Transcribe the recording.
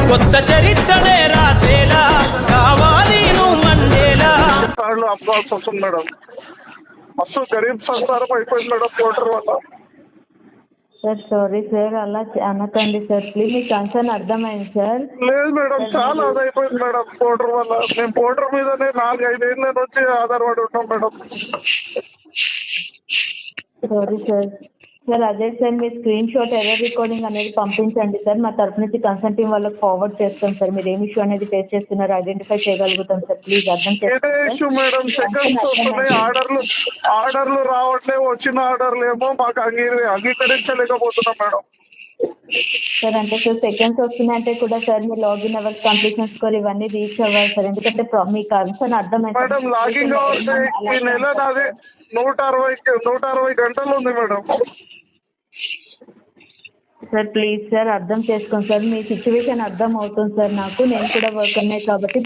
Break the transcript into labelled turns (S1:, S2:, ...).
S1: కొత్త చరిత్రనే రాసేలా కావాలి నువ్వు మండేలా.
S2: అప్పాల్సి వస్తుంది మేడం. మస్తు గరీబ్ సంసారం అయిపోయింది మేడం పోటర్ వల్ల.
S3: సార్ సారీ సార్, అలా అనకండి సార్ ప్లీజ్. మీ కన్సర్న్ అర్థమైంది సార్.
S2: లేదు మేడం, చాలా అదైపోయింది మేడం పోటర్ వల్ల. మేము పోటర్ మీదనే 4-5 ఏళ్ళ నుంచి ఆధారపడి ఉంటాం మేడం.
S3: Sorry sir. సార్ అదే సార్, మీ స్క్రీన్ షాట్ ఎర్రర్ రికార్డింగ్ అనేది పంపించండి సార్. మా తరఫు నుంచి కన్సర్న్ టీం వాళ్ళకి ఫార్వర్డ్ చేస్తాం సార్. మీరు ఏం ఇష్యూ అనేది ఫేస్ చేస్తున్నారు ఐడెంటిఫై చేయగలుగుతాం సార్. ప్లీజ్ అర్థం
S2: ఇదే ఇష్యూ మేడం. సెకండ్స్ వస్తున్నాయి, ఆర్డర్లు రావట్లేవు. వచ్చిన ఆర్డర్లు ఏమో మాకు అంగీకరించలేకపోతున్నాం మేడం.
S3: సార్ అంటే సార్ సెకండ్స్ వస్తున్నాయంటే కూడా సార్ మీ లాగిన్ అవర్స్, కంప్లీషన్ స్కోర్ ఇవన్నీ రీచ్ అవ్వాలి సార్. ఎందుకంటే మీ కన్సర్న్ అర్థమైంది
S2: మేడం. లాగింగ్ అవర్స్ ఈ నెల నాది 160 గంటలు ఉంది మేడం.
S3: సార్ ప్లీజ్ సార్ అర్థం చేసుకోండి సార్. మీ సిచ్యువేషన్ అర్థం అవుతుంది సార్ నాకు. నేను కూడా వర్క్ ఉన్నాయి కాబట్టి